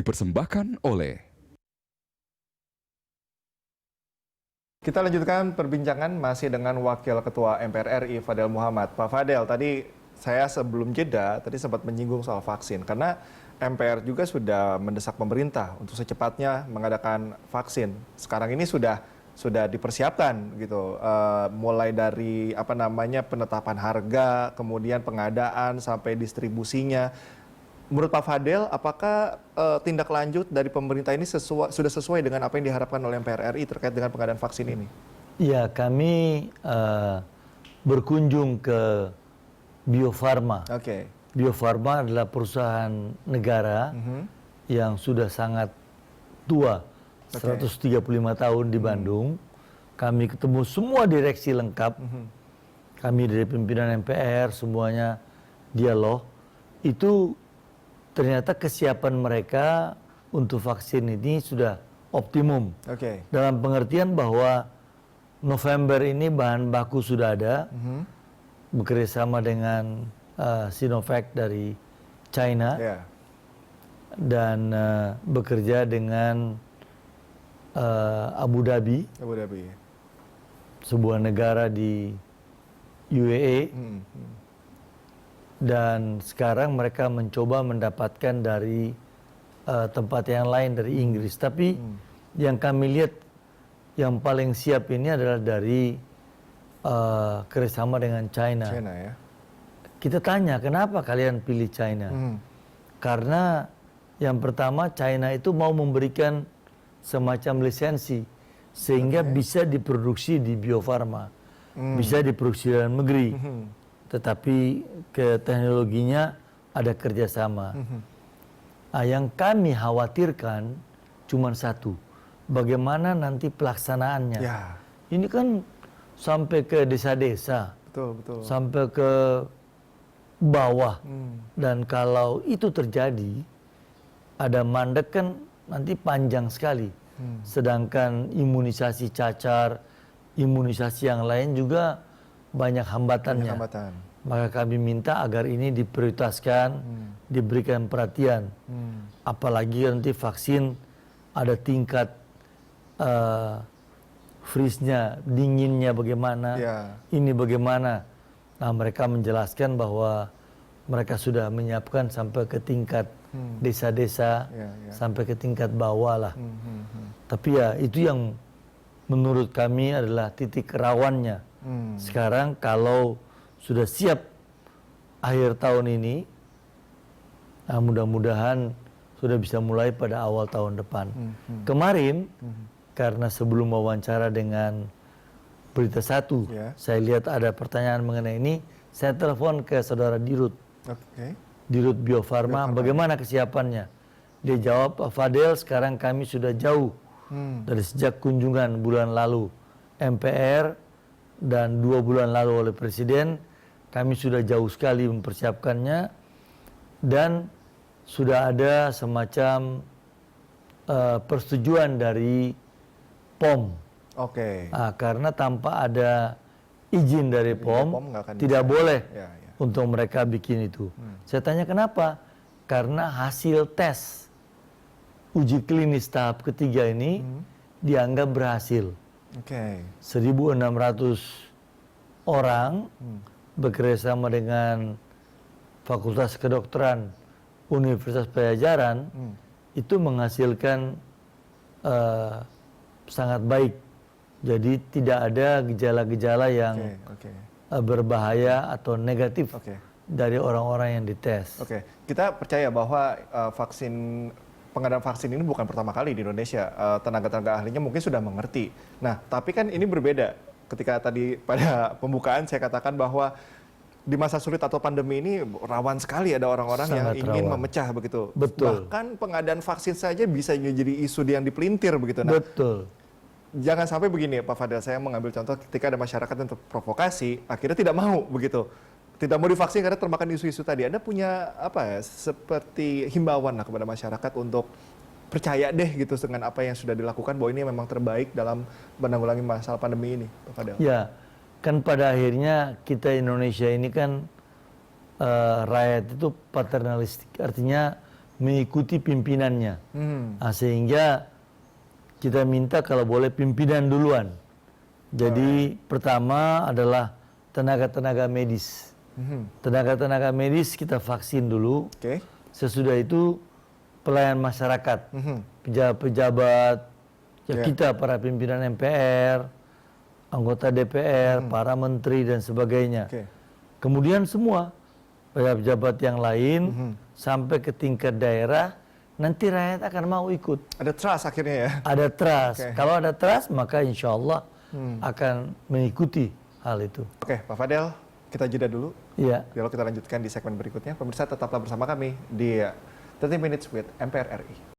dipersembahkan oleh. Kita lanjutkan perbincangan masih dengan Wakil Ketua MPR RI Fadel Muhammad. Pak Fadel, tadi saya sebelum jeda tadi sempat menyinggung soal vaksin karena MPR juga sudah mendesak pemerintah untuk secepatnya mengadakan vaksin. Sekarang ini sudah dipersiapkan gitu, mulai dari penetapan harga, kemudian pengadaan sampai distribusinya. Menurut Pak Fadel, apakah tindak lanjut dari pemerintah ini sudah sesuai dengan apa yang diharapkan oleh MPR RI terkait dengan pengadaan vaksin ini? Ya, kami berkunjung ke Bio Farma. Oke. Bio Farma adalah perusahaan negara yang sudah sangat tua, 135 tahun di Bandung. Kami ketemu semua direksi lengkap. Kami dari pimpinan MPR, semuanya dialog. Itu ternyata kesiapan mereka untuk vaksin ini sudah optimum. Dalam pengertian bahwa November ini bahan baku sudah ada, bekerjasama dengan Sinovac dari China, dan bekerja dengan Abu Dhabi, sebuah negara di UAE. Dan sekarang mereka mencoba mendapatkan dari tempat yang lain, dari Inggris. Tapi yang kami lihat yang paling siap ini adalah dari kerjasama dengan China. Ya? Kita tanya, kenapa kalian pilih China? Karena yang pertama, China itu mau memberikan semacam lisensi sehingga bisa diproduksi di Bio Farma, bisa diproduksi dalam negeri. Tetapi ke teknologinya ada kerjasama. Yang kami khawatirkan cuma satu, bagaimana nanti pelaksanaannya. Ini kan sampai ke desa-desa, sampai ke bawah. Dan kalau itu terjadi, ada mandek kan nanti panjang sekali. Sedangkan imunisasi cacar, imunisasi yang lain juga banyak hambatannya. Maka kami minta agar ini diprioritaskan, diberikan perhatian. Apalagi nanti vaksin ada tingkat freeze-nya, dinginnya bagaimana, ini bagaimana. Nah, mereka menjelaskan bahwa mereka sudah menyiapkan sampai ke tingkat desa-desa, sampai ke tingkat bawah lah. Tapi ya itu yang menurut kami adalah titik rawannya. Sekarang kalau sudah siap akhir tahun ini, mudah-mudahan sudah bisa mulai pada awal tahun depan. Kemarin, karena sebelum wawancara dengan Berita Satu, saya lihat ada pertanyaan mengenai ini, saya telepon ke saudara Dirut. Dirut Bio Farma, bagaimana kesiapannya? Dia jawab, Pak Fadel, sekarang kami sudah jauh dari sejak kunjungan bulan lalu MPR dan 2 bulan lalu oleh Presiden, kami sudah jauh sekali mempersiapkannya dan sudah ada semacam persetujuan dari POM. Karena tanpa ada izin dari POM tidak boleh untuk mereka bikin itu. Saya tanya kenapa? Karena hasil tes uji klinis tahap ketiga ini dianggap berhasil. 1.600 orang bekerjasama dengan Fakultas Kedokteran Universitas Pajajaran itu menghasilkan sangat baik. Jadi tidak ada gejala-gejala yang berbahaya atau negatif dari orang-orang yang dites. Kita percaya bahwa pengadaan vaksin ini bukan pertama kali di Indonesia. Tenaga-tenaga ahlinya mungkin sudah mengerti. Nah, tapi kan ini berbeda. Ketika tadi pada pembukaan saya katakan bahwa di masa sulit atau pandemi ini rawan sekali ada orang-orang yang ingin memecah begitu. Bahkan pengadaan vaksin saja bisa menjadi isu yang dipelintir begitu. Nah, jangan sampai begini Pak Fadel, saya mengambil contoh ketika ada masyarakat yang terprovokasi, akhirnya tidak mau begitu. Tidak mau divaksin karena termakan isu-isu tadi. Anda punya seperti himbauan lah kepada masyarakat untuk percaya deh gitu dengan apa yang sudah dilakukan bahwa ini memang terbaik dalam menanggulangi masalah pandemi ini, Pak Fadel. Ya, kan pada akhirnya kita Indonesia ini kan rakyat itu paternalistik, artinya mengikuti pimpinannya. Nah, sehingga kita minta kalau boleh pimpinan duluan. Jadi pertama adalah tenaga-tenaga medis. Tenaga-tenaga medis kita vaksin dulu. Sesudah itu pelayan masyarakat, pejabat-pejabat, kita para pimpinan MPR, anggota DPR, para menteri dan sebagainya. Kemudian semua pejabat yang lain sampai ke tingkat daerah, nanti rakyat akan mau ikut. Ada trust akhirnya ya? Ada trust. Kalau ada trust, maka insya Allah akan mengikuti hal itu. Oke, Pak Fadel, kita jeda dulu. Iya. Dialog kita lanjutkan di segmen berikutnya. Pemirsa tetaplah bersama kami di 30 Minutes with MPR RI.